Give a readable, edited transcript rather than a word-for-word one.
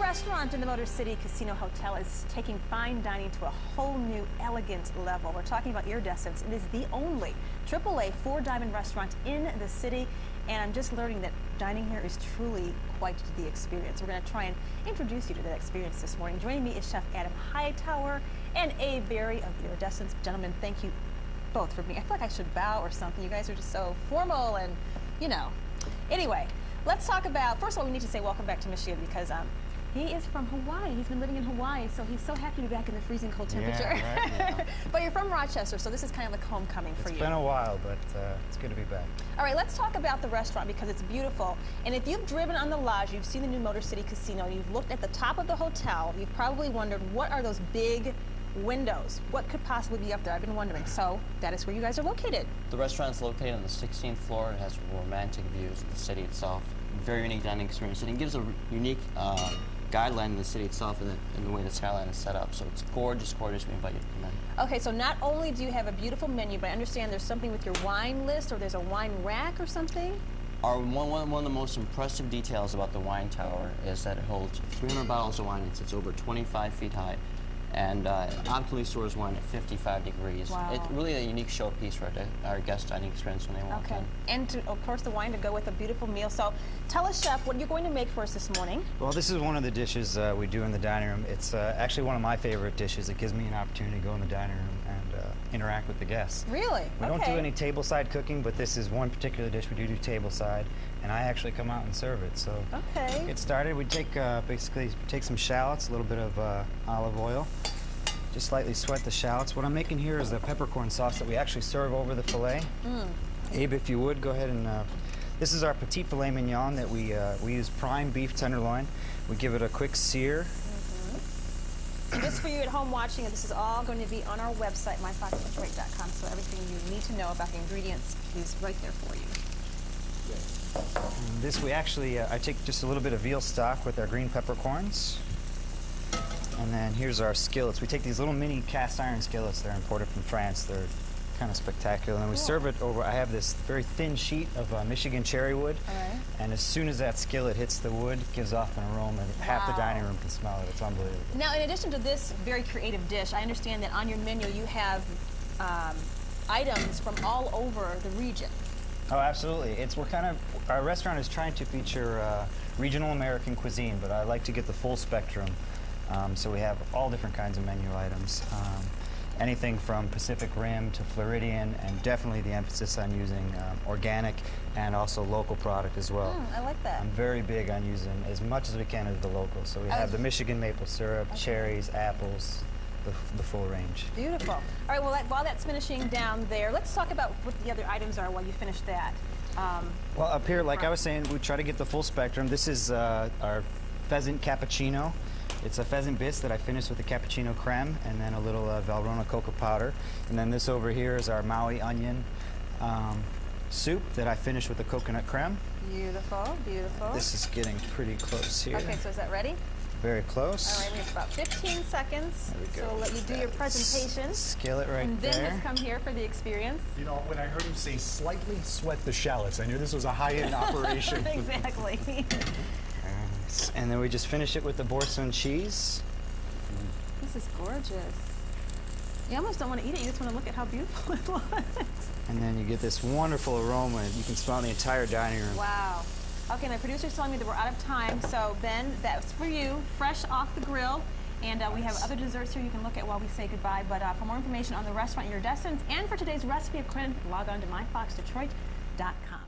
restaurant in the Motor City Casino Hotel is taking fine dining to a whole new elegant level. We're talking about Iridescence. It is the only AAA four-diamond restaurant in the city, and I'm just learning that dining here is truly quite the experience. We're going to try and introduce you to that experience this morning. Joining me is Chef Adam Hightower and Abe Berry of Iridescence. Gentlemen, thank you both for being. I feel like I should bow or something. You guys are just so formal and, you know. Anyway, let's talk about, first of all, we need to say welcome back to Michigan because he is from Hawaii. He's been living in Hawaii, so he's so happy to be back in the freezing cold temperature. Yeah, right, yeah. But you're from Rochester, so this is kind of like homecoming for you. It's been a while, but it's good to be back. All right, let's talk about the restaurant because it's beautiful. And if you've driven on the Lodge, you've seen the new Motor City Casino, and you've looked at the top of the hotel, you've probably wondered, what are those big windows? What could possibly be up there? I've been wondering. So that is where you guys are located. The restaurant's located on the 16th floor. It has romantic views of the city itself. Very unique dining experience, and it gives a unique guideline in the city itself in the way the skyline is set up. So it's gorgeous, gorgeous. We invite you to come in. Okay, so not only do you have a beautiful menu, but I understand there's something with your wine list, or there's a wine rack or something? One of the most impressive details about the wine tower is that it holds 300 bottles of wine. It's over 25 feet high, and it optimally stores wine at 55 degrees. Wow. It's really a unique showpiece for our guest dining experience when they walk in. And of course the wine to go with a beautiful meal. So tell us, Chef, what you're going to make for us this morning. Well, this is one of the dishes we do in the dining room. It's actually one of my favorite dishes. It gives me an opportunity to go in the dining room and interact with the guests. Really? We don't do any tableside cooking, but this is one particular dish we do tableside, and I actually come out and serve it. So to get started, we take basically take some shallots, a little bit of olive oil. Just slightly sweat the shallots. What I'm making here is the peppercorn sauce that we actually serve over the filet. Abe, if you would, go ahead and, this is our petite filet mignon that we use prime beef tenderloin. We give it a quick sear. And just for you at home watching, this is all going to be on our website, myfoxdetroit.com, so everything you need to know about the ingredients is right there for you. And this we actually, I take just a little bit of veal stock with our green peppercorns. And then here's our skillets. We take these little mini cast iron skillets that are imported from France. They're kind of spectacular. And we serve it over, I have this very thin sheet of Michigan cherry wood. And as soon as that skillet hits the wood, it gives off an aroma. Half the dining room can smell it. It's unbelievable. Now, in addition to this very creative dish, I understand that on your menu you have items from all over the region. Oh, absolutely. Our restaurant is trying to feature regional American cuisine, but I like to get the full spectrum. So we have all different kinds of menu items. Anything from Pacific Rim to Floridian, and definitely the emphasis on using organic and also local product as well. I like that. I'm very big on using as much as we can of the local. So we have the Michigan maple syrup, cherries, apples, the full range. Beautiful. All right, well, while that's finishing down there, let's talk about what the other items are while you finish that. Well, up here, like I was saying, we try to get the full spectrum. This is our pheasant cappuccino. It's a pheasant bisque that I finished with a cappuccino creme and then a little Valrhona cocoa powder. And then this over here is our Maui onion soup that I finished with the coconut creme. Beautiful, beautiful. This is getting pretty close here. Okay, so is that ready? Very close. All right, we have about 15 seconds. There we go. So we'll let you do your presentation. Skillet right and there. then let's come here for the experience. You know, when I heard him say slightly sweat the shallots, I knew this was a high-end operation. Exactly. And then we just finish it with the Boursin cheese. This is gorgeous. You almost don't want to eat it, you just want to look at how beautiful it looks. And then you get this wonderful aroma. You can smell the entire dining room. Wow. Okay, my producer's telling me that we're out of time, so Ben, that's for you, fresh off the grill. And we have other desserts here you can look at while we say goodbye. But for more information on the restaurant Iridescence and for today's recipe of creme, log on to myfoxdetroit.com.